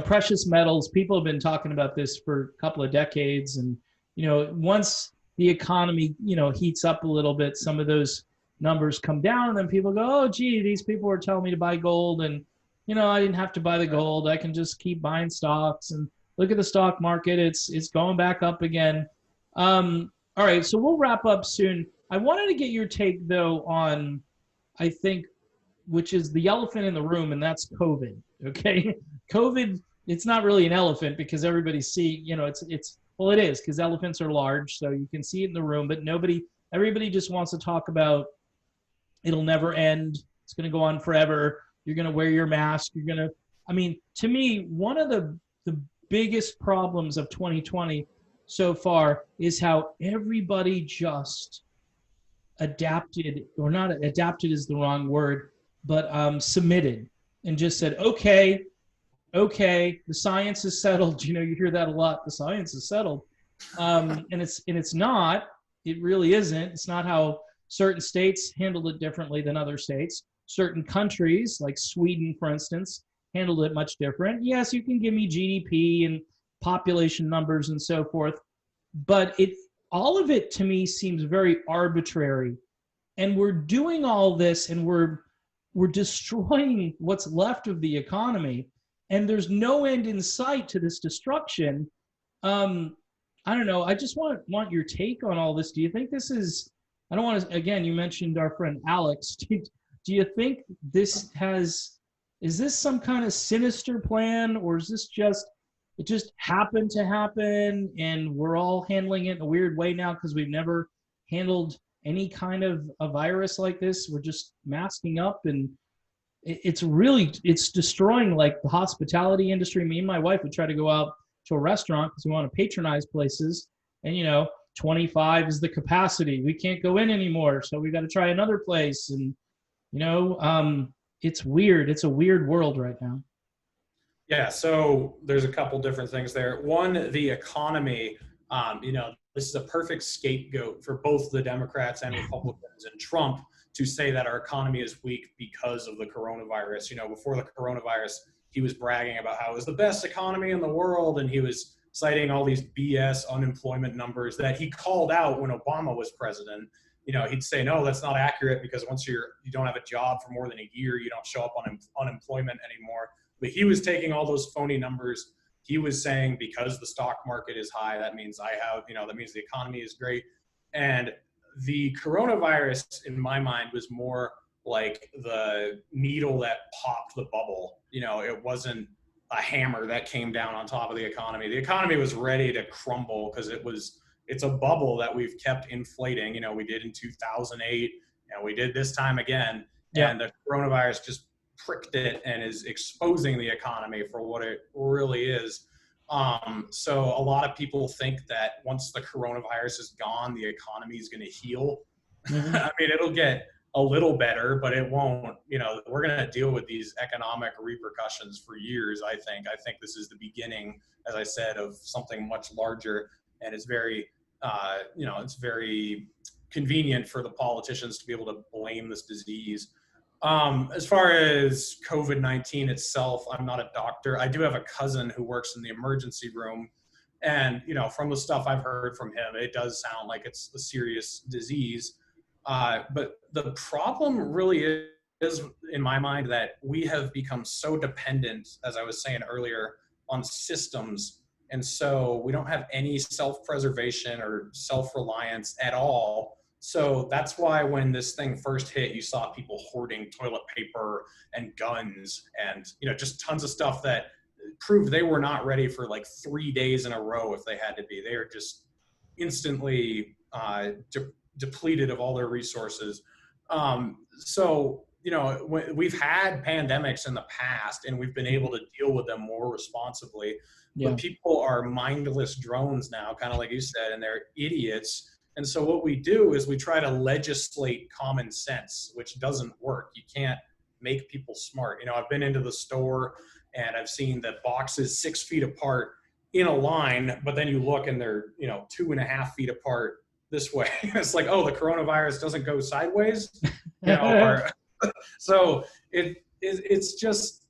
precious metals. People have been talking about this for a couple of decades, and once the economy heats up a little bit, some of those numbers come down, and then people go, oh, gee, these people were telling me to buy gold, and I didn't have to buy the gold. I can just keep buying stocks, and look at the stock market. It's going back up again. All right, so we'll wrap up soon. I wanted to get your take, though, on, I think, which is the elephant in the room, and that's COVID, okay? COVID, it's not really an elephant because everybody well, it is, because elephants are large, so you can see it in the room, but everybody just wants to talk about it'll never end, it's going to go on forever, you're going to wear your mask, to me, one of the biggest problems of 2020 so far is how everybody just adapted, or not adapted is the wrong word, but submitted and just said, okay, the science is settled. You hear that a lot. The science is settled. And it's not, it really isn't. It's not how certain states handled it differently than other states. certain countries, like Sweden, for instance, handled it much different. Yes, you can give me GDP and population numbers and so forth, but all of it to me seems very arbitrary. And we're doing all this, and we're destroying what's left of the economy, and there's no end in sight to this destruction. I don't know. I just want your take on all this. Do you think this is? I don't want to. Again, you mentioned our friend Alex. Do you think this is this some kind of sinister plan, or is this it just happened to happen, and we're all handling it in a weird way now because we've never handled any kind of a virus like this? We're just masking up, and it's destroying like the hospitality industry. Me and my wife would try to go out to a restaurant because we want to patronize places, and 25 is the capacity. We can't go in anymore, so we got to try another place. And it's weird. It's a weird world right now. Yeah, so there's a couple different things there. One, the economy, this is a perfect scapegoat for both the Democrats and Republicans and Trump to say that our economy is weak because of the coronavirus. Before the coronavirus, he was bragging about how it was the best economy in the world, and he was citing all these BS unemployment numbers that he called out when Obama was president. He'd say, no, that's not accurate, because once you don't have a job for more than a year, you don't show up on unemployment anymore. But he was taking all those phony numbers. He was saying, because the stock market is high, that means that means the economy is great. And the coronavirus, in my mind, was more like the needle that popped the bubble. It wasn't a hammer that came down on top of the economy. The economy was ready to crumble because it's a bubble that we've kept inflating. We did in 2008, and we did this time again. Yeah. And the coronavirus just pricked it and is exposing the economy for what it really is. So a lot of people think that once the coronavirus is gone, the economy is going to heal. Mm-hmm. I mean, it'll get a little better, but it won't. We're going to deal with these economic repercussions for years. I think this is the beginning, as I said, of something much larger. And it's very, it's very convenient for the politicians to be able to blame this disease. As far as COVID-19 itself, I'm not a doctor. I do have a cousin who works in the emergency room. And, from the stuff I've heard from him, it does sound like it's a serious disease. But the problem really is, in my mind, that we have become so dependent, as I was saying earlier, on systems. And so we don't have any self-preservation or self-reliance at all. So that's why when this thing first hit, you saw people hoarding toilet paper and guns and, just tons of stuff that proved they were not ready for like 3 days in a row if they had to be. They are just instantly depleted of all their resources. So, we've had pandemics in the past and we've been able to deal with them more responsibly. Yeah. But people are mindless drones now, kind of like you said, and they're idiots. And so what we do is we try to legislate common sense, which doesn't work. You can't make people smart. I've been into the store and I've seen the boxes 6 feet apart in a line, but then you look and they're, 2.5 feet apart this way. It's like, oh, the coronavirus doesn't go sideways. So it's just,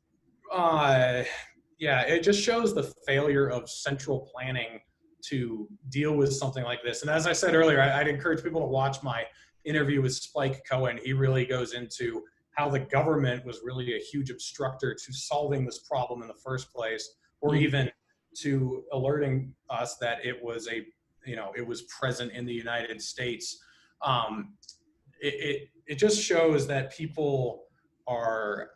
it just shows the failure of central planning to deal with something like this. And as I said earlier, I'd encourage people to watch my interview with Spike Cohen. He really goes into how the government was really a huge obstructor to solving this problem in the first place, or even to alerting us that it was it was present in the United States. It just shows that people are,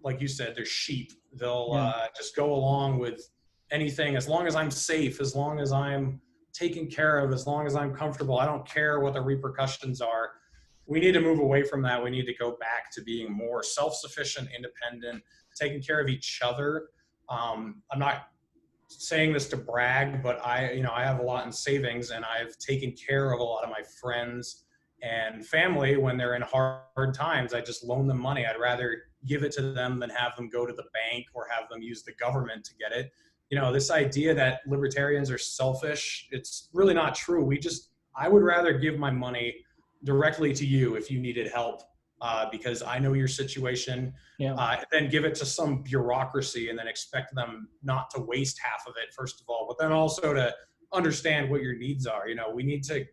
like you said, they're sheep. They'll just go along with anything as long as I'm safe, as long as I'm taken care of, as long as I'm comfortable. I don't care what the repercussions are. We need to move away from that. We need to go back to being more self-sufficient, independent, taking care of each other. I'm not saying this to brag, but I have a lot in savings, and I've taken care of a lot of my friends and family when they're in hard times. I just loan them money. I'd rather give it to them than have them go to the bank or have them use the government to get it. This idea that libertarians are selfish, it's really not true. I would rather give my money directly to you if you needed help because I know your situation. Then give it to some bureaucracy and then expect them not to waste half of it, first of all, but then also to understand what your needs are. We need to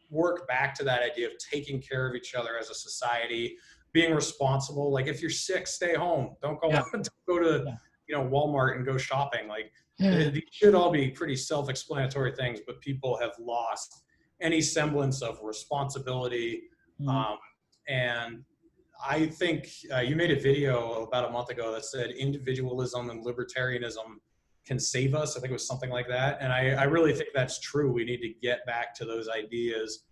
work back to that idea of taking care of each other as a society, being responsible. Like, if you're sick, stay home. Don't go, don't go to Walmart and go shopping. Like, these should all be pretty self-explanatory things, but people have lost any semblance of responsibility. And I think you made a video about a month ago that said individualism and libertarianism can save us. I think it was something like that. And I really think that's true. We need to get back to those ideas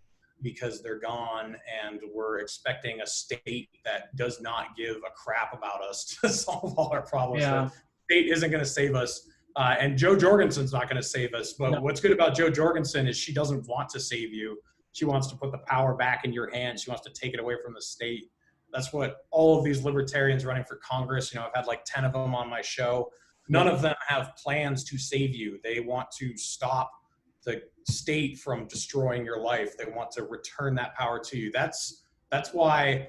because they're gone, and we're expecting a state that does not give a crap about us to solve all our problems. The state isn't going to save us. And Jo Jorgensen's not going to save us. But what's good about Jo Jorgensen is she doesn't want to save you. She wants to put the power back in your hands. She wants to take it away from the state. That's what all of these libertarians running for Congress, I've had like 10 of them on my show. None of them have plans to save you. They want to stop the state from destroying your life. They want to return that power to you. That's why,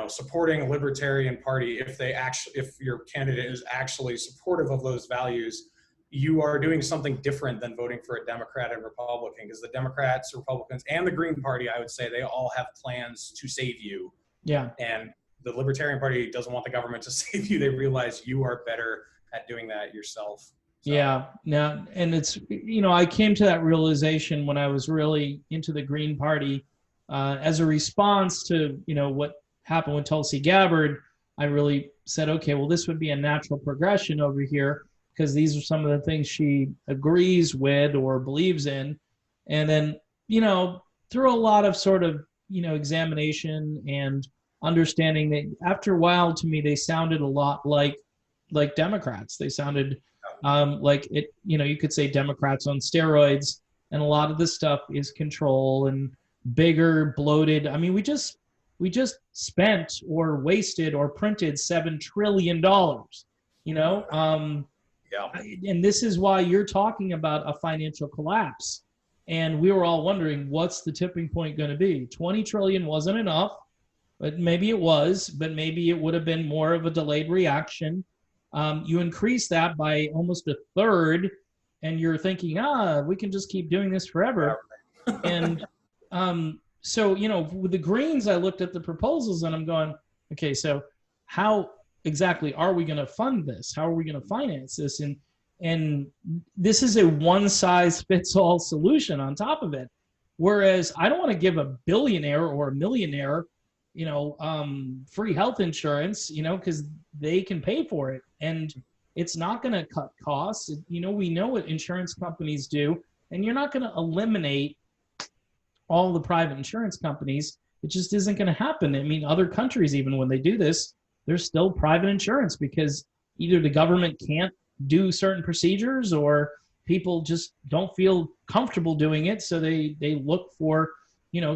supporting a libertarian party, if your candidate is actually supportive of those values, you are doing something different than voting for a Democrat and Republican, because the Democrats, Republicans, and the Green Party, I would say, they all have plans to save you. Yeah. And the Libertarian Party doesn't want the government to save you. They realize you are better at doing that yourself. So. Yeah. Now, and it's, I came to that realization when I was really into the Green Party as a response to, what happened with Tulsi Gabbard. I really said, okay, well, this would be a natural progression over here, because these are some of the things she agrees with or believes in. And then, through a lot of sort of, examination and understanding, that after a while, to me, they sounded a lot like Democrats. They sounded like it, you could say Democrats on steroids, and a lot of the stuff is control and bigger, bloated. I mean, we just spent or wasted or printed $7 trillion, and this is why you're talking about a financial collapse. And we were all wondering, what's the tipping point going to be? 20 trillion wasn't enough, but maybe it was, but maybe it would have been more of a delayed reaction. You increase that by almost a third, and you're thinking, we can just keep doing this forever. And so, with the Greens, I looked at the proposals and I'm going, okay, so how exactly are we going to fund this? How are we going to finance this? And this is a one-size-fits-all solution on top of it. Whereas I don't want to give a billionaire or a millionaire, free health insurance, because they can pay for it. And it's not going to cut costs. We know what insurance companies do, and you're not going to eliminate all the private insurance companies. It just isn't going to happen. I mean, other countries, even when they do this, there's still private insurance, because either the government can't do certain procedures or people just don't feel comfortable doing it. So they look for,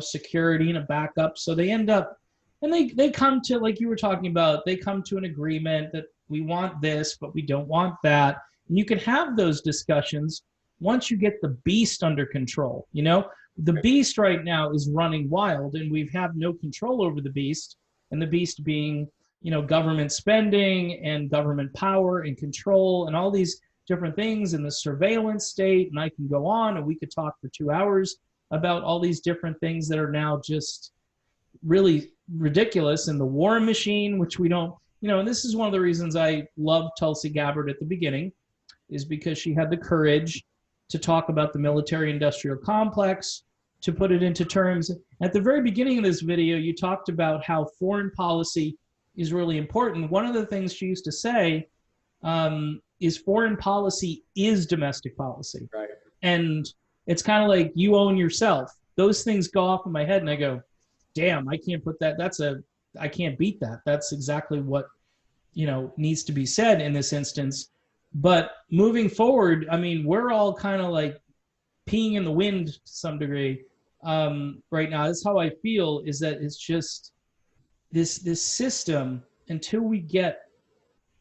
security and a backup. So they end up, and they come to, like you were talking about, they come to an agreement that we want this, but we don't want that. And you can have those discussions once you get the beast under control. The beast right now is running wild, and we have no control over the beast, and the beast being, government spending and government power and control and all these different things in the surveillance state. And I can go on, and we could talk for 2 hours about all these different things that are now just really ridiculous. And the war machine, which we don't, and this is one of the reasons I loved Tulsi Gabbard at the beginning, is because she had the courage to talk about the military-industrial complex, to put it into terms. At the very beginning of this video, you talked about how foreign policy is really important. One of the things she used to say is foreign policy is domestic policy. Right. And it's kind of like you own yourself. Those things go off in my head, and I go, damn, I can't put that. I can't beat that. That's exactly what, needs to be said in this instance. But moving forward, I mean, we're all kind of like peeing in the wind to some degree right now. That's how I feel, is that it's just this system, until we get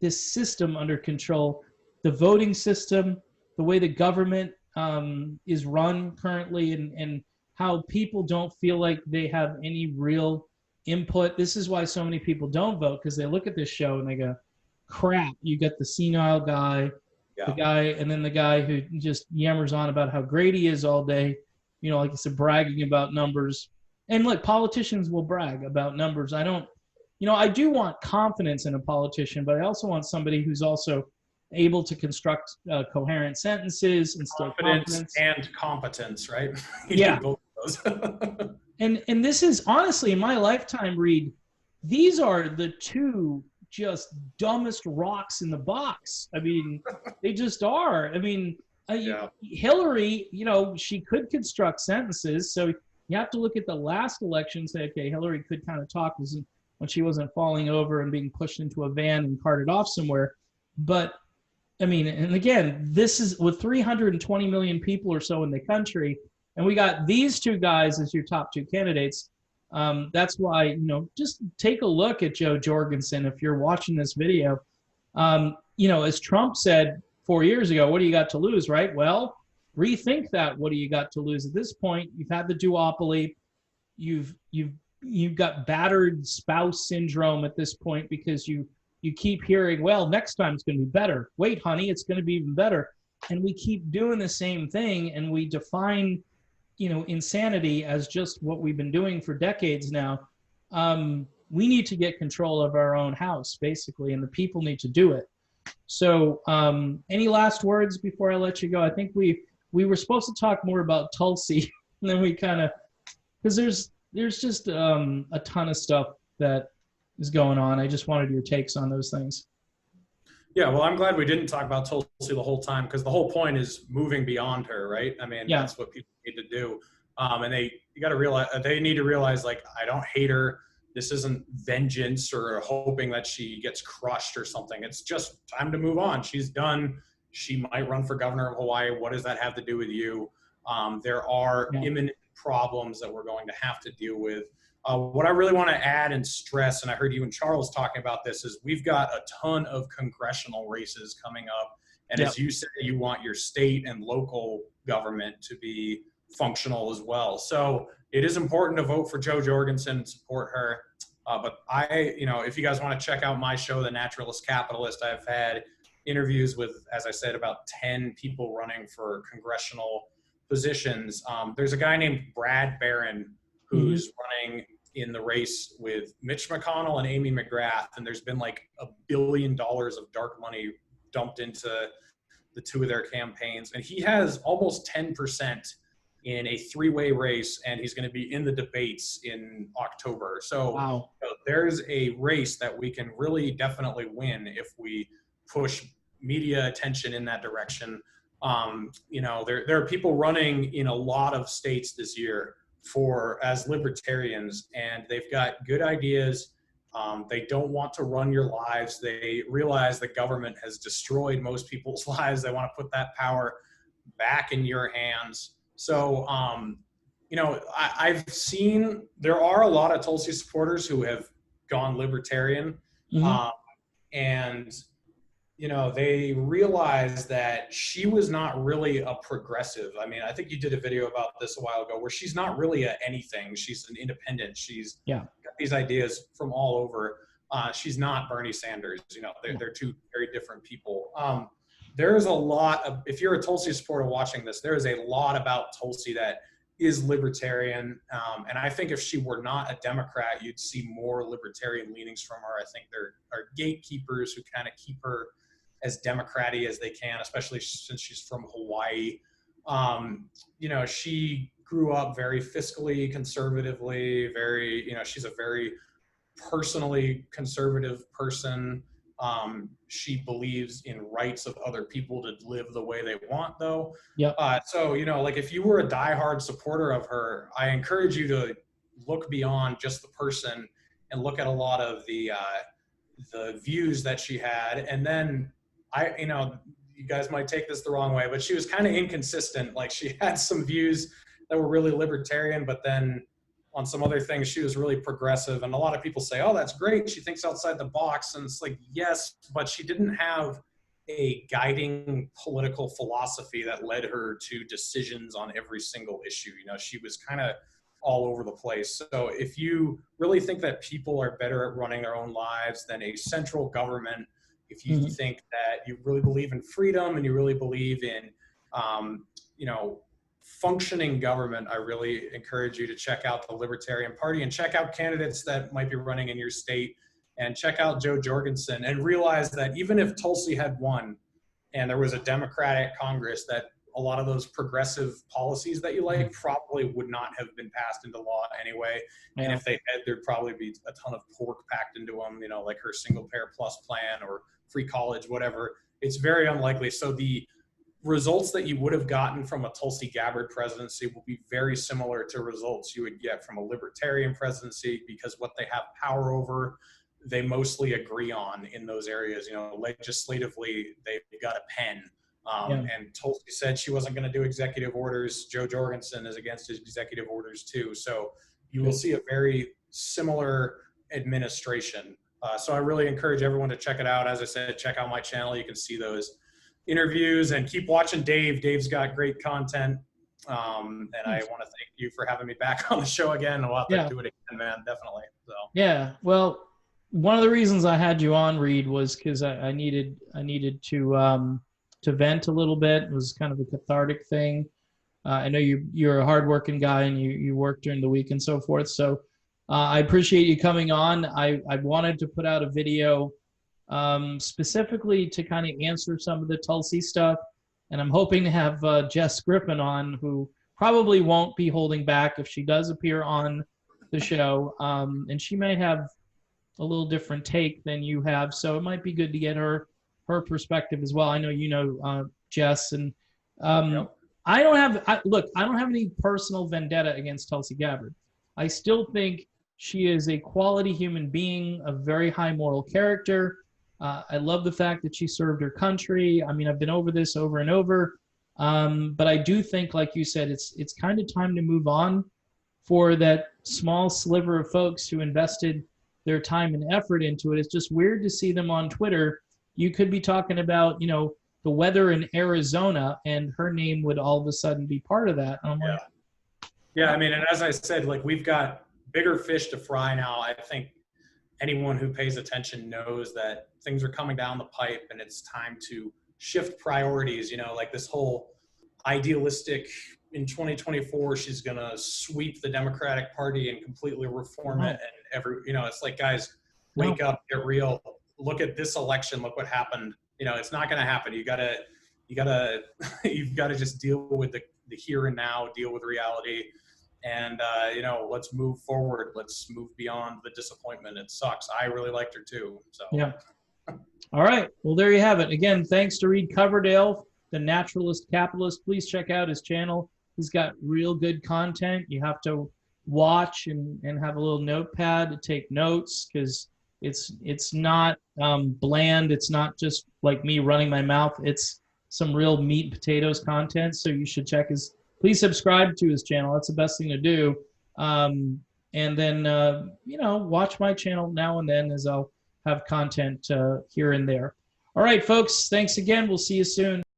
this system under control, the voting system, the way the government is run currently, and how people don't feel like they have any real input. This is why so many people don't vote, because they look at this show and they go, crap, you got the senile guy, the Yeah. guy, and then the guy who just yammers on about how great he is all day, like I said, bragging about numbers. And look, politicians will brag about numbers. I do want confidence in a politician, but I also want somebody who's also able to construct coherent sentences, instill confidence and competence, right? Yeah. Both of those. And this is honestly, in my lifetime, Reed, these are the two just dumbest rocks in the box. I mean, they just are. I mean, Hillary, she could construct sentences. So you have to look at the last election and say, okay, Hillary could kind of talk when she wasn't falling over and being pushed into a van and carted off somewhere. But I mean, and again, this is with 320 million people or so in the country, and we got these two guys as your top two candidates. That's why, just take a look at Joe Jorgensen if you're watching this video. As Trump said 4 years ago, what do you got to lose, right? Well, rethink that. What do you got to lose at this point? You've had the duopoly. You've got battered spouse syndrome at this point because you keep hearing, well, next time it's going to be better. Wait, honey, it's going to be even better. And we keep doing the same thing, and we define insanity as just what we've been doing for decades now. We need to get control of our own house, basically, and the people need to do it. So any last words before I let you go? I think we were supposed to talk more about Tulsi, and then we kind of, because there's just a ton of stuff that is going on. I just wanted your takes on those things. Yeah, well, I'm glad we didn't talk about Tulsi the whole time, because the whole point is moving beyond her, right? I mean, that's what people need to do. And they need to realize, like, I don't hate her. This isn't vengeance or hoping that she gets crushed or something. It's just time to move on. She's done. She might run for governor of Hawaii. What does that have to do with you? There are imminent problems that we're going to have to deal with. What I really want to add and stress, and I heard you and Charles talking about this, is we've got a ton of congressional races coming up. And as you said, you want your state and local government to be functional as well. So it is important to vote for Jo Jorgensen and support her. But if you guys want to check out my show, The Naturalist Capitalist, I've had interviews with, as I said, about 10 people running for congressional positions. There's a guy named Brad Barron who's running in the race with Mitch McConnell and Amy McGrath, and there's been like $1 billion of dark money dumped into the two of their campaigns, and he has almost 10% in a three-way race, and he's going to be in the debates in October. So there's a race that we can really definitely win if we push media attention in that direction. There are people running in a lot of states this year as libertarians, and they've got good ideas. They don't want to run your lives. They realize the government has destroyed most people's lives. They want to put that power back in your hands. So, I've seen there are a lot of Tulsi supporters who have gone libertarian, and they realize that she was not really a progressive. I mean, I think you did a video about this a while ago where she's not really anything. She's an independent. She's got these ideas from all over. She's not Bernie Sanders. They're two very different people. There's a lot of, if you're a Tulsi supporter watching this, there is a lot about Tulsi that is libertarian. And I think if she were not a Democrat, you'd see more libertarian leanings from her. I think there are gatekeepers who kind of keep her as Democrat-y as they can, especially since she's from Hawaii. She grew up very fiscally conservatively, she's a very personally conservative person. She believes in rights of other people to live the way they want, though. So, if you were a diehard supporter of her, I encourage you to look beyond just the person and look at a lot of the views that she had. And then you guys might take this the wrong way, but she was kind of inconsistent. Like, she had some views that were really libertarian, but then on some other things, she was really progressive. And a lot of people say, oh, that's great. She thinks outside the box. And it's like, yes, but she didn't have a guiding political philosophy that led her to decisions on every single issue. She was kind of all over the place. So if you really think that people are better at running their own lives than a central government, if you think that you really believe in freedom and you really believe in, functioning government, I really encourage you to check out the Libertarian Party and check out candidates that might be running in your state, and check out Joe Jorgensen, and realize that even if Tulsi had won and there was a Democratic Congress, that a lot of those progressive policies that you like probably would not have been passed into law anyway. Yeah. And if they had, there'd probably be a ton of pork packed into them, like her single payer plus plan or free college, whatever. It's very unlikely. So the results that you would have gotten from a Tulsi Gabbard presidency will be very similar to results you would get from a libertarian presidency, because what they have power over, they mostly agree on in those areas. Legislatively, they've got a pen. And Tulsi said she wasn't going to do executive orders. Joe Jorgensen is against his executive orders too. So you will see a very similar administration. So I really encourage everyone to check it out. As I said, check out my channel. You can see those interviews, and keep watching Dave. Dave's got great content. And I want to thank you for having me back on the show again. We'll have to do it again, man. Definitely. So. Yeah. Well, one of the reasons I had you on, Reed, was because I needed to vent a little bit. It was kind of a cathartic thing. I know you're a hardworking guy, and you work during the week and so forth. So I appreciate you coming on. I wanted to put out a video specifically to kind of answer some of the Tulsi stuff. And I'm hoping to have Jess Griffin on, who probably won't be holding back if she does appear on the show. And she may have a little different take than you have. So it might be good to get her perspective as well. I know you know Jess, and I don't have any personal vendetta against Tulsi Gabbard. I still think she is a quality human being, a very high moral character. I love the fact that she served her country. I mean, I've been over this over and over, but I do think, like you said, it's kind of time to move on for that small sliver of folks who invested their time and effort into it. It's just weird to see them on Twitter. You could be talking about, the weather in Arizona, and her name would all of a sudden be part of that. Yeah, I mean, and as I said, we've got bigger fish to fry now. I think anyone who pays attention knows that things are coming down the pipe, and it's time to shift priorities. This whole idealistic, in 2024, she's going to sweep the Democratic Party and completely reform it. And it's like, guys, wake up, get real. Look at this election. Look what happened. It's not going to happen. You've got to just deal with the here and now, deal with reality. And, let's move forward. Let's move beyond the disappointment. It sucks. I really liked her too. So, yeah. All right. Well, there you have it. Again, thanks to Reed Coverdale, the Naturalist Capitalist. Please check out his channel. He's got real good content. You have to watch and have a little notepad to take notes, because it's not bland. It's not just like me running my mouth. It's some real meat and potatoes content. So you should please subscribe to his channel. That's the best thing to do. And then, watch my channel now and then, as I'll have content here and there. All right, folks, thanks again. We'll see you soon.